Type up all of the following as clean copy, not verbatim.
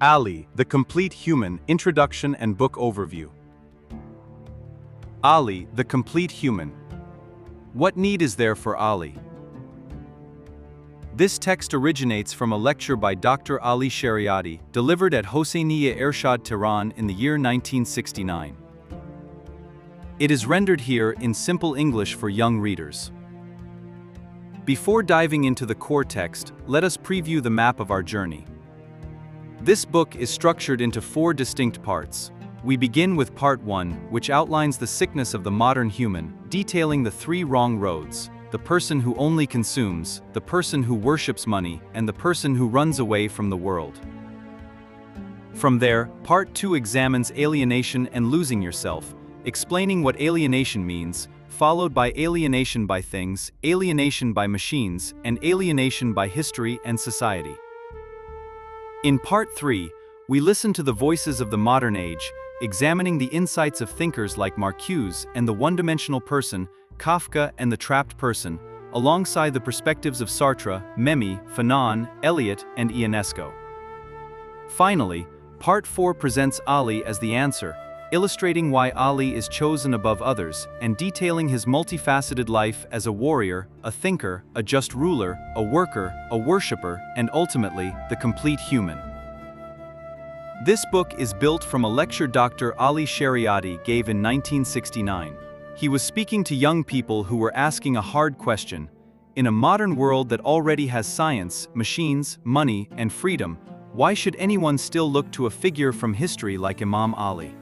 Ali, the Complete Human, Introduction and Book Overview. Ali, the Complete Human. What need is there for Ali? This text originates from a lecture by Dr. Ali Shariati, delivered at Hosseiniya Ershad Tehran in the year 1969. It is rendered here in simple English for young readers. Before diving into the core text, let us preview the map of our journey. This book is structured into 4 distinct parts. We begin with Part 1, which outlines the sickness of the modern human, detailing the 3 wrong roads: the person who only consumes, the person who worships money, and the person who runs away from the world. From there, Part 2 examines alienation and losing yourself, explaining what alienation means, followed by alienation by things, alienation by machines, and alienation by history and society. In Part 3, we listen to the voices of the modern age, examining the insights of thinkers like Marcuse and the one-dimensional person, Kafka and the trapped person, alongside the perspectives of Sartre, Memmi, Fanon, Eliot, and Ionesco. Finally, Part 4 presents Ali as the answer, illustrating why Ali is chosen above others and detailing his multifaceted life as a warrior, a thinker, a just ruler, a worker, a worshipper, and ultimately, the complete human. This book is built from a lecture Dr. Ali Shariati gave in 1969. He was speaking to young people who were asking a hard question. In a modern world that already has science, machines, money, and freedom, why should anyone still look to a figure from history like Imam Ali?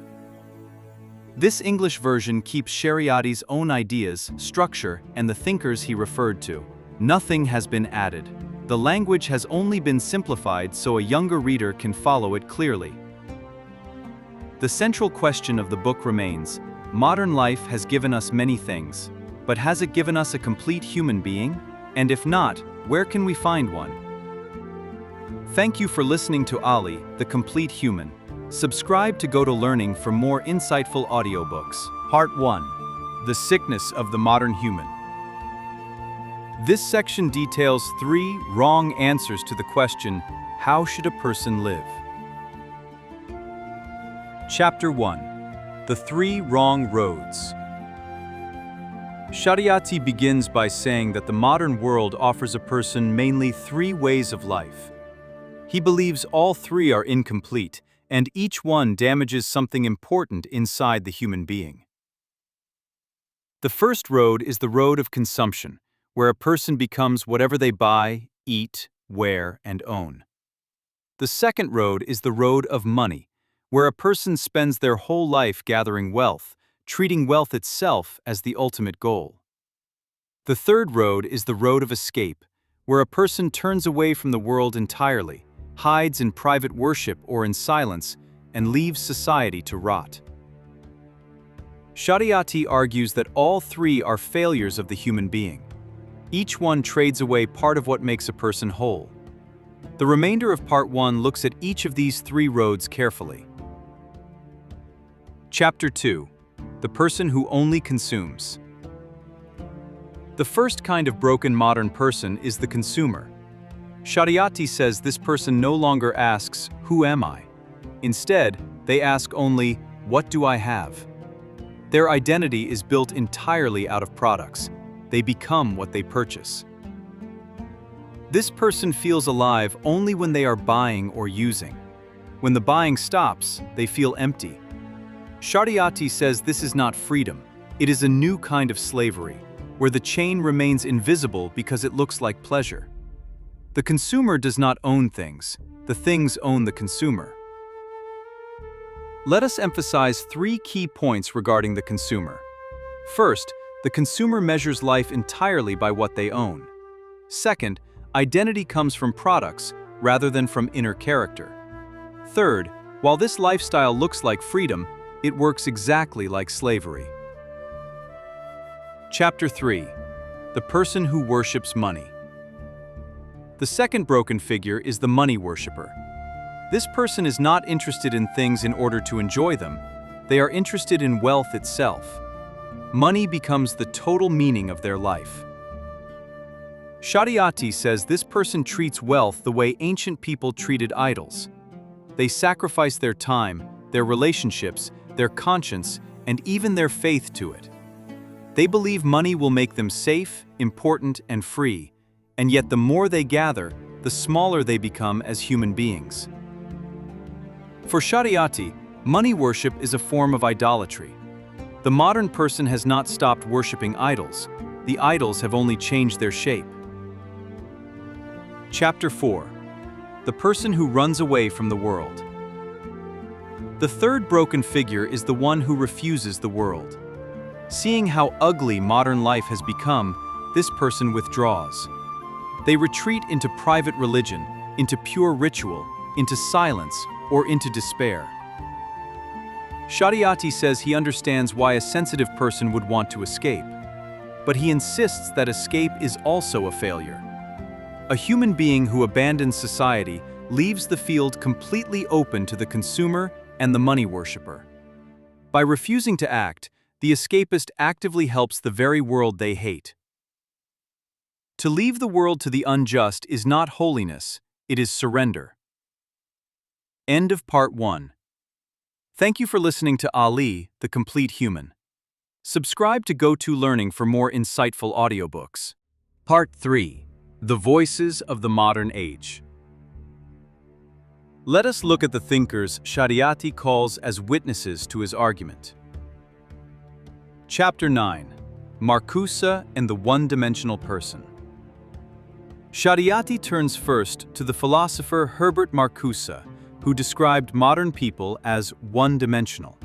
This English version keeps Shariati's own ideas, structure, and the thinkers he referred to. Nothing has been added. The language has only been simplified so a younger reader can follow it clearly. The central question of the book remains: modern life has given us many things, but has it given us a complete human being? And if not, where can we find one? Thank you for listening to Ali, the Complete Human. Subscribe to Go to Learning for more insightful audiobooks. Part 1. The Sickness of the Modern Human. This section details 3 wrong answers to the question, how should a person live? Chapter 1. The 3 Wrong Roads. Shariati begins by saying that the modern world offers a person mainly 3 ways of life. He believes all 3 are incomplete, and each one damages something important inside the human being. The first road is the road of consumption, where a person becomes whatever they buy, eat, wear, and own. The second road is the road of money, where a person spends their whole life gathering wealth, treating wealth itself as the ultimate goal. The third road is the road of escape, where a person turns away from the world entirely, hides in private worship or in silence, and leaves society to rot. Shariati argues that all 3 are failures of the human being. Each one trades away part of what makes a person whole. The remainder of Part 1 looks at each of these 3 roads carefully. Chapter 2. The Person Who Only Consumes. The first kind of broken modern person is the consumer. Shariati says this person no longer asks, "Who am I?" Instead, they ask only, "What do I have?" Their identity is built entirely out of products. They become what they purchase. This person feels alive only when they are buying or using. When the buying stops, they feel empty. Shariati says this is not freedom. It is a new kind of slavery, where the chain remains invisible because it looks like pleasure. The consumer does not own things. The things own the consumer. Let us emphasize 3 key points regarding the consumer. First, the consumer measures life entirely by what they own. Second, identity comes from products rather than from inner character. Third, while this lifestyle looks like freedom, it works exactly like slavery. Chapter 3. The Person Who Worships Money. The second broken figure is the money worshiper. This person is not interested in things in order to enjoy them. They are interested in wealth itself. Money becomes the total meaning of their life. Shariati says this person treats wealth the way ancient people treated idols. They sacrifice their time, their relationships, their conscience, and even their faith to it. They believe money will make them safe, important, and free, and yet the more they gather, the smaller they become as human beings. For Shariati, money worship is a form of idolatry. The modern person has not stopped worshiping idols. The idols have only changed their shape. Chapter 4. The person who runs away from the world. The third broken figure is the one who refuses the world. Seeing how ugly modern life has become, this person withdraws. They retreat into private religion, into pure ritual, into silence, or into despair. Shariati says he understands why a sensitive person would want to escape, but he insists that escape is also a failure. A human being who abandons society leaves the field completely open to the consumer and the money worshiper. By refusing to act, the escapist actively helps the very world they hate. To leave the world to the unjust is not holiness, it is surrender. End of Part 1. Thank you for listening to Ali, the Complete Human. Subscribe to Go-To Learning for more insightful audiobooks. Part 3. The Voices of the Modern Age. Let us look at the thinkers Shariati calls as witnesses to his argument. Chapter 9. Marcuse and the One-Dimensional Person. Shariati turns first to the philosopher Herbert Marcuse, who described modern people as one-dimensional.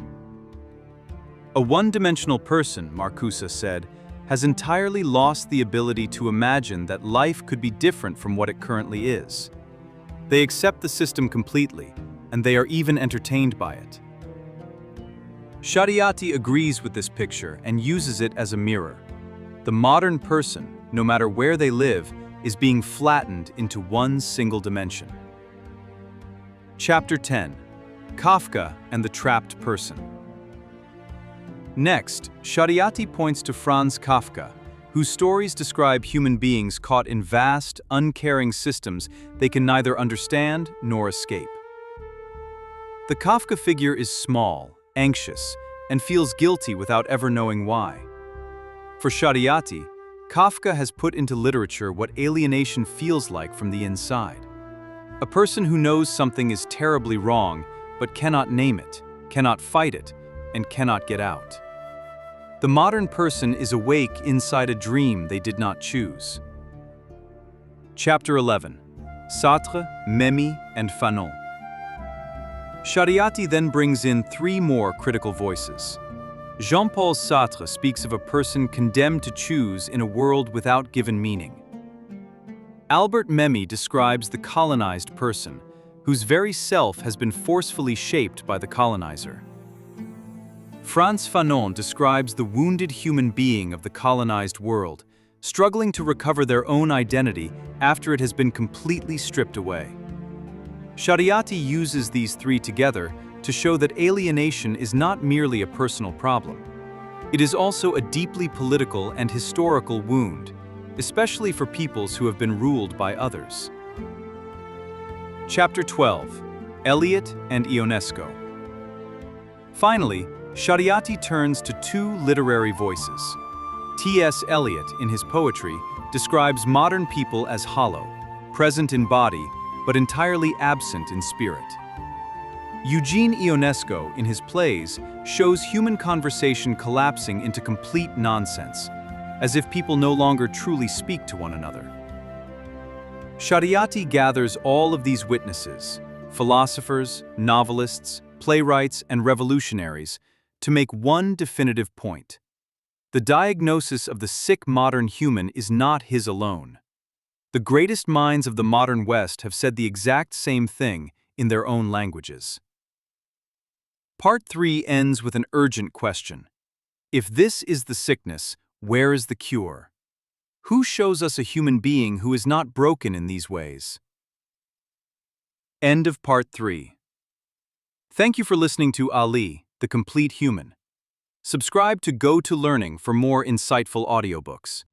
A one-dimensional person, Marcuse said, has entirely lost the ability to imagine that life could be different from what it currently is. They accept the system completely, and they are even entertained by it. Shariati agrees with this picture and uses it as a mirror. The modern person, no matter where they live, is being flattened into one single dimension. Chapter 10. Kafka and the Trapped Person. Next, Shariati points to Franz Kafka, whose stories describe human beings caught in vast, uncaring systems they can neither understand nor escape. The Kafka figure is small, anxious, and feels guilty without ever knowing why. For Shariati, Kafka has put into literature what alienation feels like from the inside. A person who knows something is terribly wrong, but cannot name it, cannot fight it, and cannot get out. The modern person is awake inside a dream they did not choose. Chapter 11. Sartre, Memmi, and Fanon. Shariati then brings in three more critical voices. Jean-Paul Sartre speaks of a person condemned to choose in a world without given meaning. Albert Memmi describes the colonized person, whose very self has been forcefully shaped by the colonizer. Frantz Fanon describes the wounded human being of the colonized world, struggling to recover their own identity after it has been completely stripped away. Shariati uses these three together to show that alienation is not merely a personal problem. It is also a deeply political and historical wound, especially for peoples who have been ruled by others. Chapter 12. Eliot and Ionesco. Finally, Shariati turns to two literary voices. T.S. Eliot, in his poetry, describes modern people as hollow, present in body, but entirely absent in spirit. Eugene Ionesco, in his plays, shows human conversation collapsing into complete nonsense, as if people no longer truly speak to one another. Shariati gathers all of these witnesses, philosophers, novelists, playwrights, and revolutionaries, to make one definitive point. The diagnosis of the sick modern human is not his alone. The greatest minds of the modern West have said the exact same thing in their own languages. Part 3 ends with an urgent question. If this is the sickness, where is the cure? Who shows us a human being who is not broken in these ways? End of Part 3. Thank you for listening to Ali, the Complete Human. Subscribe to Go-To Learning for more insightful audiobooks.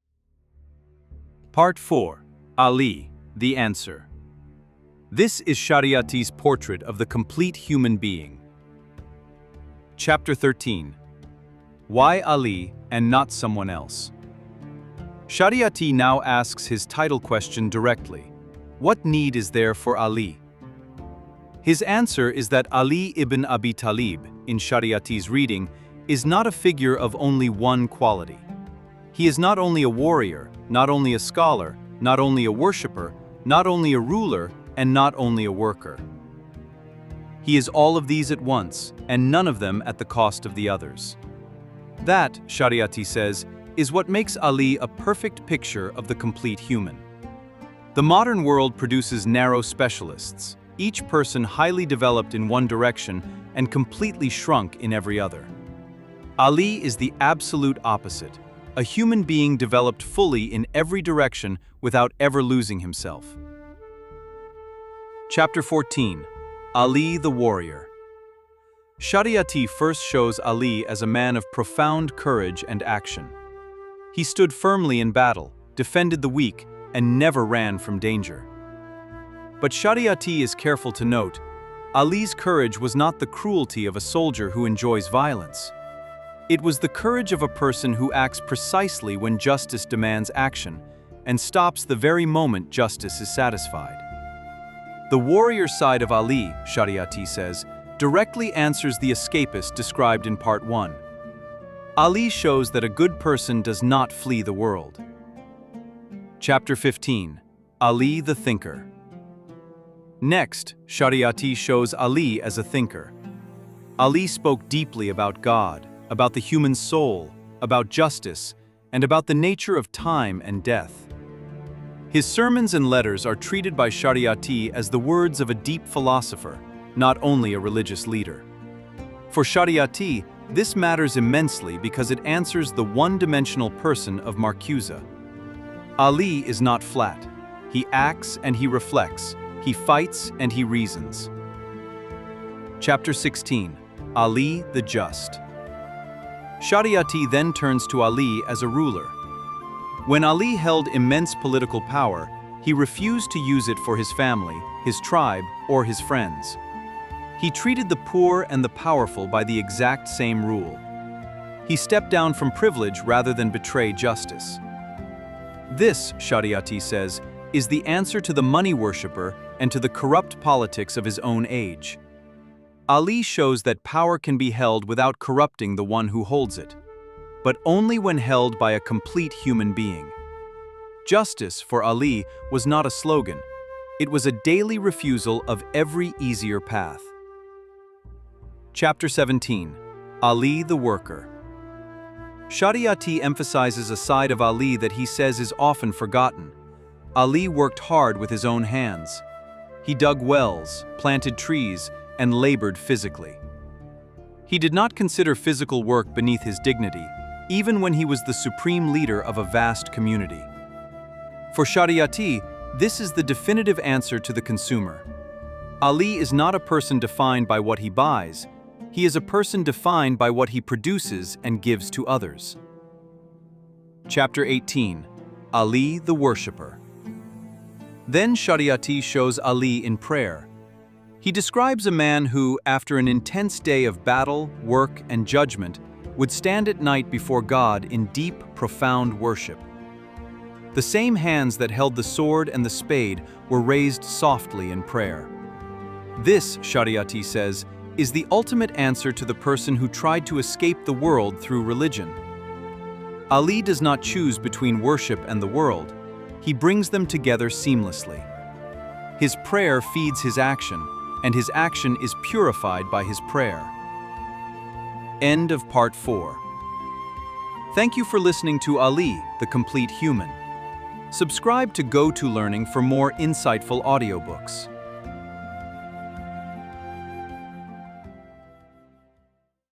Part 4. Ali, the Answer. This is Shariati's portrait of the complete human being. Chapter 13. Why Ali and not someone else? Shariati now asks his title question directly. What need is there for Ali? His answer is that Ali ibn Abi Talib, in Shariati's reading, is not a figure of only one quality. He is not only a warrior, not only a scholar, not only a worshipper, not only a ruler, and not only a worker. He is all of these at once, and none of them at the cost of the others. That, Shariati says, is what makes Ali a perfect picture of the complete human. The modern world produces narrow specialists, each person highly developed in one direction and completely shrunk in every other. Ali is the absolute opposite, a human being developed fully in every direction without ever losing himself. Chapter 14. Ali the Warrior. Shariati first shows Ali as a man of profound courage and action. He stood firmly in battle, defended the weak, and never ran from danger. But Shariati is careful to note, Ali's courage was not the cruelty of a soldier who enjoys violence. It was the courage of a person who acts precisely when justice demands action, and stops the very moment justice is satisfied. The warrior side of Ali, Shariati says, directly answers the escapist described in Part 1. Ali shows that a good person does not flee the world. Chapter 15. Ali the Thinker. Next, Shariati shows Ali as a thinker. Ali spoke deeply about God, about the human soul, about justice, and about the nature of time and death. His sermons and letters are treated by Shariati as the words of a deep philosopher, not only a religious leader. For Shariati, this matters immensely because it answers the one-dimensional person of Marcuse. Ali is not flat. He acts and he reflects. He fights and he reasons. Chapter 16. Ali the Just. Shariati then turns to Ali as a ruler. When Ali held immense political power, he refused to use it for his family, his tribe, or his friends. He treated the poor and the powerful by the exact same rule. He stepped down from privilege rather than betray justice. This, Shariati says, is the answer to the money worshipper and to the corrupt politics of his own age. Ali shows that power can be held without corrupting the one who holds it, but only when held by a complete human being. Justice, for Ali, was not a slogan. It was a daily refusal of every easier path. Chapter 17. Ali the Worker. Shariati emphasizes a side of Ali that he says is often forgotten. Ali worked hard with his own hands. He dug wells, planted trees, and labored physically. He did not consider physical work beneath his dignity, even when he was the supreme leader of a vast community. For Shariati, this is the definitive answer to the consumer. Ali is not a person defined by what he buys. He is a person defined by what he produces and gives to others. Chapter 18. Ali the Worshipper. Then Shariati shows Ali in prayer. He describes a man who, after an intense day of battle, work, and judgment, would stand at night before God in deep, profound worship. The same hands that held the sword and the spade were raised softly in prayer. This, Shariati says, is the ultimate answer to the person who tried to escape the world through religion. Ali does not choose between worship and the world. He brings them together seamlessly. His prayer feeds his action, and his action is purified by his prayer. End of Part 4. Thank you for listening to Ali, the Complete Human. Subscribe to Go To Learning for more insightful audiobooks.